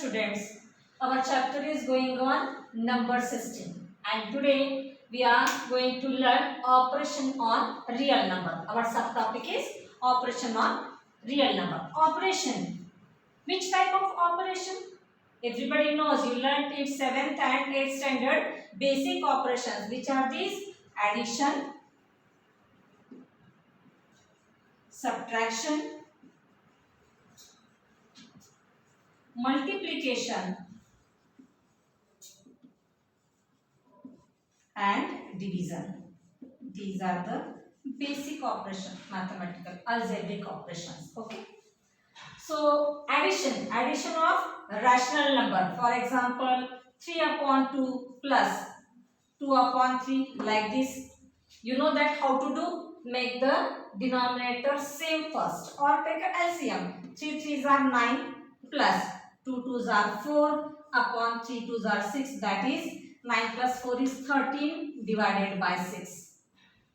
students, our chapter is going on number system, and today we are going to learn operation on real number. Our subtopic is operation on real number. Operation. Which type of operation? Everybody knows, you learned in 7th and 8th standard basic operations. Which are these? Addition, subtraction, multiplication and division. These are the basic operation, mathematical algebraic operations. Okay. So addition of rational number. For example, 3 upon 2 plus 2 upon 3, like this. You know that how to do? Make the denominator same first, or take a LCM. 3 3s are 9 plus 2 2s are 4 upon 3 2s are 6. That is 9 plus 4 is 13 divided by 6.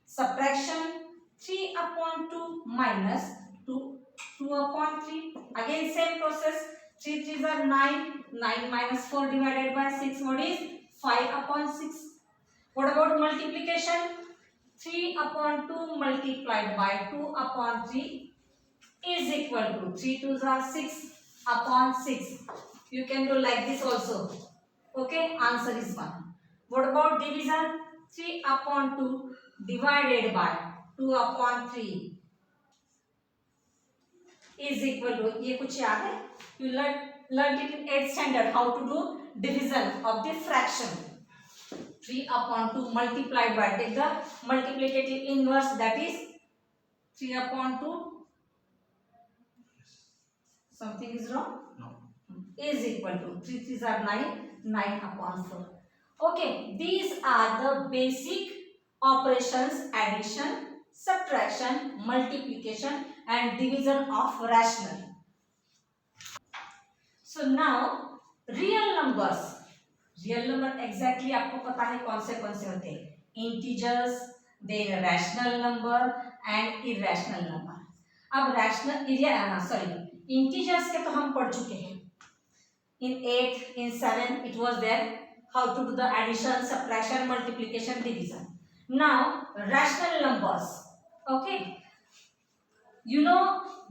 Subtraction, 3 upon 2 minus 2 upon 3. Again same process. 3 3s are 9. 9 minus 4 divided by 6. What is? 5 upon 6. What about multiplication? 3 upon 2 multiplied by 2 upon 3 is equal to 3 2s are 6 upon 6. You can do like this also. Okay, answer is 1. What about division? 3 upon 2 divided by 2 upon 3 is equal to, ये कुछ याद है? You learned it in 8th standard how to do division of the fraction. 3 upon 2 multiplied by, take the multiplicative inverse, that is 3 upon 2. Something is wrong? No. Is equal to 3 3s are 9. 9 upon 4. Okay, these are the basic operations: addition, subtraction, multiplication and division of rational. So now real numbers. Real number exactly आपको पता है कौन से होते हैं? Integers, then rational number and irrational number. अब rational integers के तो हम पढ़ चुके हैं. In 8, in 7 it was there how to do the addition, subtraction, multiplication, division. Now rational numbers. Okay, you know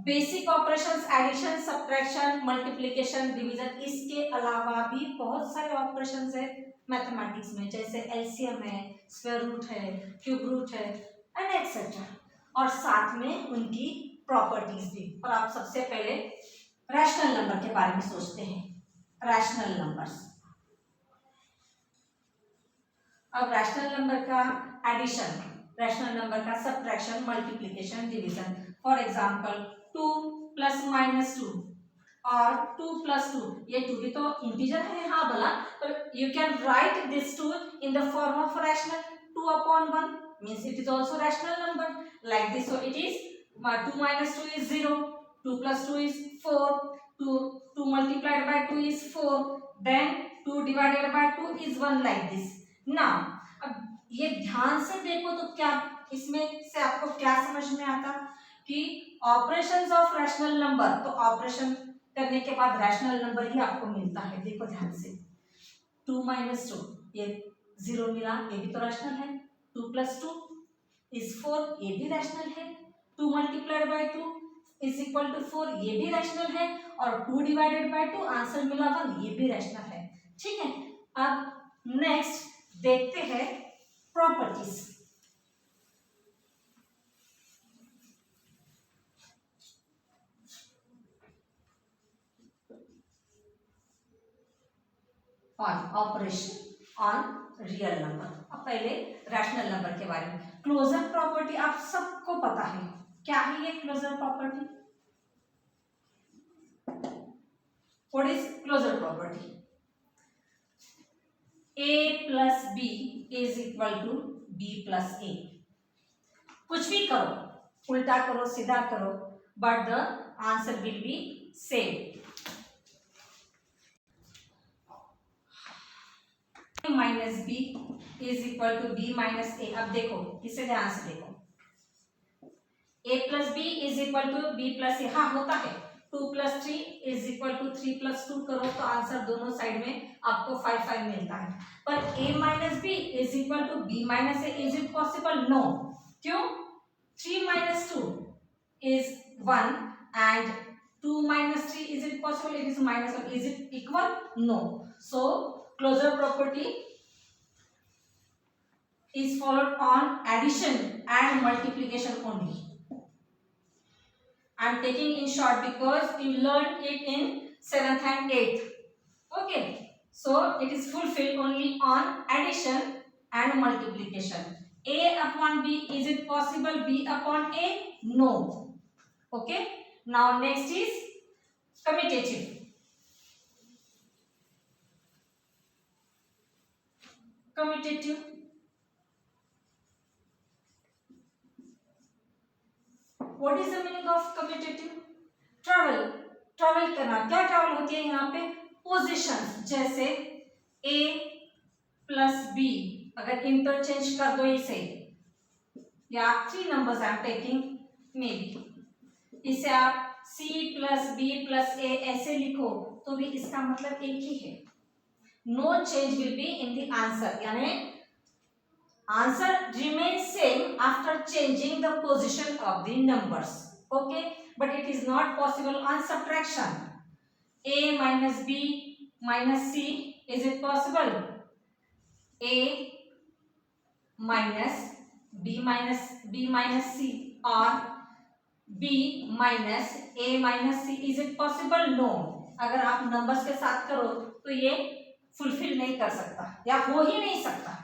basic operations, addition, subtraction, multiplication, division. इसके अलावा भी बहुत सारे ऑपरेशंस है मैथमेटिक्स में, जैसे एलसीएम है, स्क्वायर रूट है, क्यूब रूट है एंड एक्सेट्रा. और साथ में उनकी प्रॉपर्टीज भी. और आप सबसे पहले रैशनल नंबर के बारे में सोचते हैं. Rational numbers. अब रैशनल नंबर का एडिशन, रैशनल नंबर का subtraction, multiplication, division. For example 2 plus minus 2 और 2 प्लस 2. ये 2 भी तो इंटीजर है, हाँ बोला. तो you can write this 2 in the form of rational. 2 upon 1 means it is also rational number, like this. So it is 2 minus 2 is 0, 2 plus 2 is 4, 2 multiplied by 2 is 4, then 2 divided by 2 is 1, like this. Now अब ये ध्यान से देखो तो क्या इसमें से आपको क्या समझ में आता कि ऑपरेशंस ऑफ रैशनल नंबर, तो ऑपरेशन करने के बाद रैशनल नंबर ही आपको मिलता है. देखो ध्यान से. 2 minus 2 ये 0 मिला, ये भी तो रैशनल है. 2 plus 2 is 4, ये भी रैशनल है. 2 multiplied by 2 is equal to 4, ये भी रैशनल है. और 2 divided by 2 आंसर मिला 1, ये भी रैशनल है. ठीक है. अब नेक्स्ट देखते हैं properties. On operation on real number. अब पहले रैशनल नंबर के बारे में. क्लोजर प्रॉपर्टी आप सबको पता है. क्या है ये closure property? What is closure property? a plus b is equal to b plus a. कुछ भी करो, उल्टा करो, सीधा करो, but the answer will be same. Minus B is equal to B minus a. अब देखो, इसे ध्यान से देखो. a plus b is equal to b plus a. हाँ होता है. 2 plus 3 is equal to 3 plus 2 करो तो आंसर दोनों साइड में आपको 5 5 मिलता है। पर a minus B is equal to B minus A, is it possible? No. क्यों? 3 minus 2 is 1 and 2 minus 3, is it possible? It is minus 1. Is it equal? No. So closure property is followed on addition and multiplication only. I am taking in short because you learned it in 7th and 8th. Okay. So it is fulfilled only on addition and multiplication. A upon B, is it possible? B upon A? No. Okay. Now next is commutative. Commutative. What is the meaning of commutative? Travel. Travel करना। क्या travel होती है यहाँ पे? Position. जैसे A plus B, अगर interchange कर दो इसे, या 3 numbers I am taking may be, इसे आप C plus B plus A ऐसे लिखो तो भी इसका मतलब एक ही है। No change will be in the answer, यानी answer remains same after changing the position of the numbers. Okay, but it is not possible on subtraction. A minus B minus C, is it possible? A minus B minus C or B minus A minus C, is it possible? No. अगर आप numbers के साथ करो तो ये fulfil नहीं कर सकता या हो ही नहीं सकता।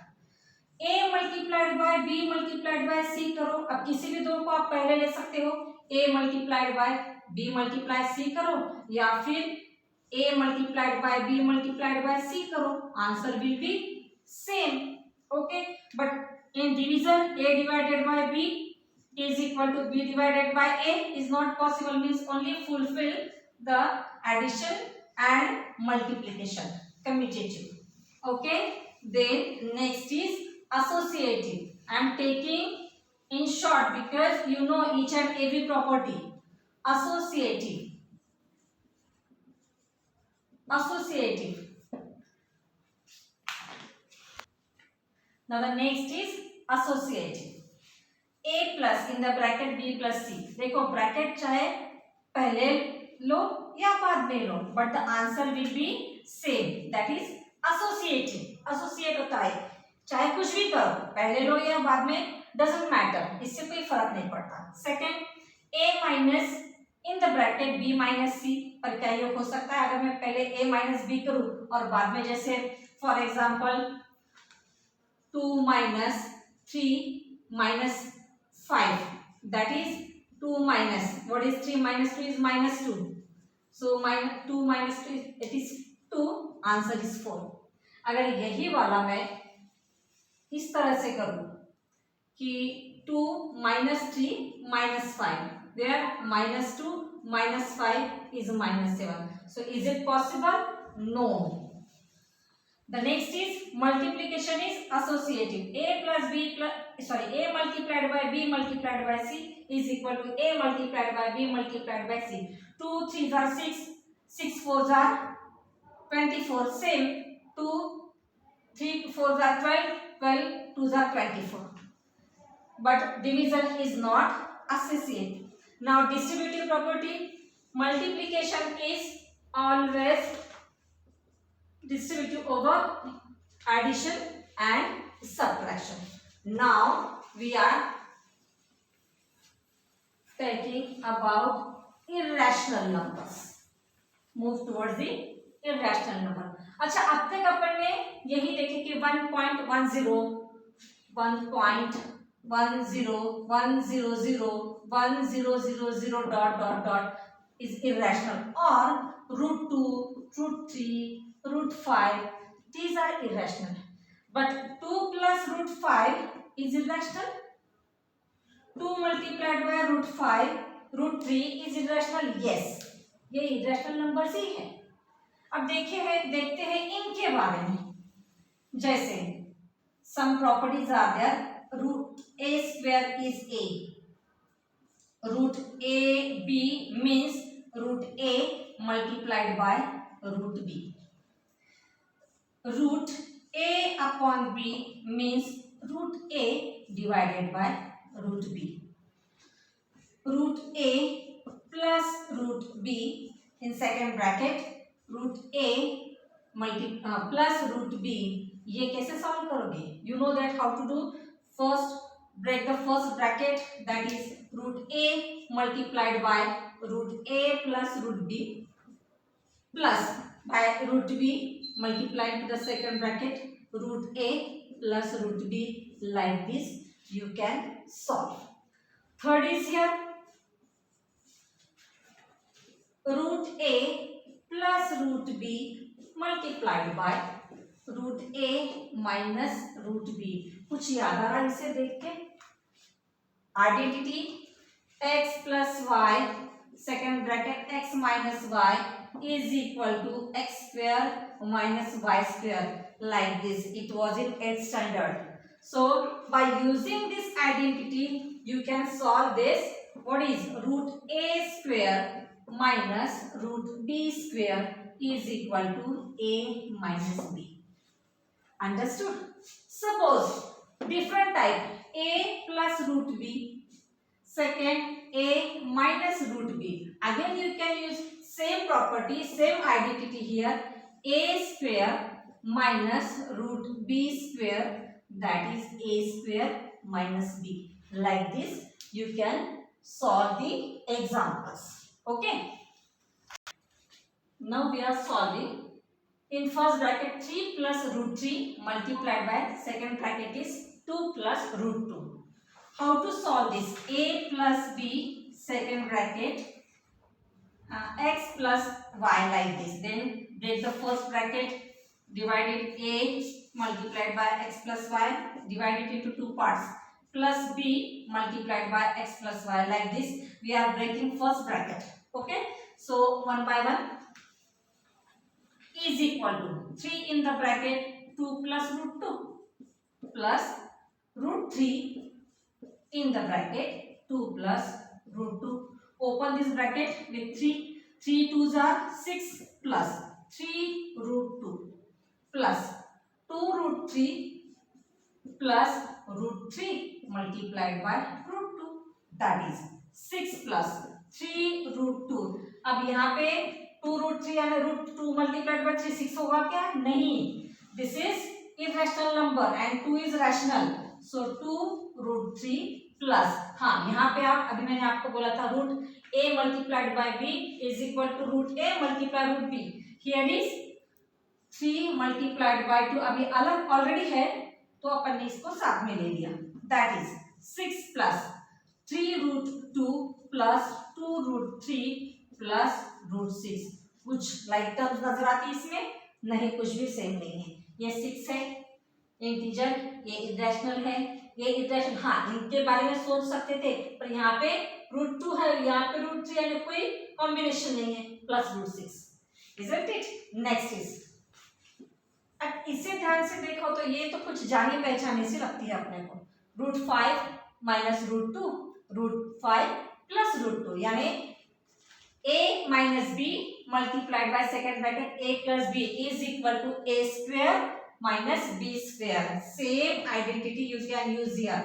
A multiplied by B multiplied by C करो, अब किसी भी दो को आप पहले ले सकते हो, A multiplied by B multiply C करो, या फिर A multiplied by B multiplied by C करो, answer will be same. Okay, but in division A divided by B is equal to B divided by A is not possible, means only fulfill the addition and multiplication, commutative. Okay, then next is associative. I am taking in short because you know each and every property. Associative. Associative. Now the next is associative. A plus in the bracket B plus C. देखो bracket चाहे पहले लो या बाद में लो, but the answer will be same. That is associative. Associate होता है चाहे कुछ भी करो, पहले लो या बाद में, डजंट मैटर, इससे कोई फर्क नहीं पड़ता। Second, A minus in the bracket B minus C, पर क्या ये हो सकता है अगर मैं पहले A माइनस B करूं और बाद में जैसे for example 2 minus 3 minus 5, that is 2 minus, what is 3 minus 2 is minus 2, so minus 2 minus 2 it is 2, answer is 4। अगर यही वाला मैं इस तरह से करूं कि 2 minus 3 minus 5, where minus 2 minus 5 is minus 7, so is it possible? No। The next is multiplication is associative. A plus B plus A multiplied by B multiplied by C is equal to A multiplied by B multiplied by C. 2 3s are 6, 6 4s are 24. Same 2 3 4s are 12, 12 2s are 24. But division is not associative. Now distributive property, multiplication is always distributive over addition and subtraction. Now we are talking about irrational numbers. Move towards the irrational number. अच्छा, अब तक अपन ने यही देखे कि 1.10 1.10 dot dot dot is irrational, or root 2 root 3 root 5, these are irrational, but 2 plus root 5 is irrational, 2 multiplied by root 5 root 3 is irrational, yes, ये irrational numbers ही है। अब देखते हैं इनके बारे में, जैसे some properties are there, root a square is a, root a b means root A multiplied by root B. Root A upon B means root A divided by root B. Root A plus root B in second bracket, root A plus root B. ये कैसे solve करोगे? You know that how to do. First, break the first bracket, that is root A multiplied by root A plus root B, plus by root B multiplied to the second bracket, root A plus root B. Like this you can solve. Third is here, root A plus root B multiplied by root A minus root B. कुछ याद आ रहा है इसे देख के? Identity x plus y second bracket x minus y is equal to x square minus y square. Like this it was in 8th standard. So by using this identity you can solve this. What is root a square minus root b square is equal to a minus b. Understood? Suppose different type, a plus root b, second a minus root b. Again you can use same property, same identity here, a square minus root b square, that is a square minus b. Like this you can solve the examples. Okay. Now we are solving. In first bracket 3 plus root 3 multiplied by second bracket is 2 plus root 2. How to solve this? A plus b second bracket x plus y, like this. Then break the first bracket, divided a multiplied by x plus y, divide it into two parts, plus b multiplied by x plus y. Like this we are breaking first bracket. Okay. So one by one is equal to 3 in the bracket 2 plus root 2 plus root 3 in the bracket 2 plus root 2. Open this bracket with 3. 3 2s are 6 plus 3 root 2 plus 2 root 3 plus root 3 multiplied by root 2, that is 6 plus 3 root 2. अब यहाँ पे 2 root 3 यानी root 2 multiplied by 3 6 होगा क्या? नहीं. This is irrational number and 2 is rational. So 2 root 3 plus, हाँ यहाँ पे आप, अभी मैंने आपको बोला था root a multiplied by b is equal to root a multiplied root b. Here is 3 multiplied by 2. अभी अलग ऑलरेडी है तो अपन ने इसको साथ में ले लिया. That is 6 plus 3 root 2 plus 2 root 3 plus root 6. कुछ लाइक टर्म्स नजर आती इसमें? नहीं, कुछ भी सेम नहीं है. ये 6 है इंटीजर, ये इरेशनल है, ये इरेशनल. हाँ, इनके बारे में सोच सकते थे पर यहाँ पे रूट 2 है, यहाँ पे रूट 3 यानी कोई कॉम्बिनेशन नहीं है. Plus root 6. Isn't it? Next is, अब इसे ध्यान से देखो तो ये तो कुछ जानी पहचानी सी लगती है अपने को. Root 5 minus root 2, root 5 plus root 2 यानी a minus b multiplied by second bracket a plus b is equal to a square minus b square. Same identity you can use here.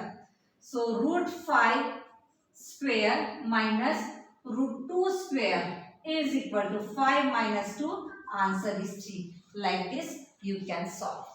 So root 5 square minus root 2 square is equal to 5 minus 2. Answer is 3. Like this you can solve.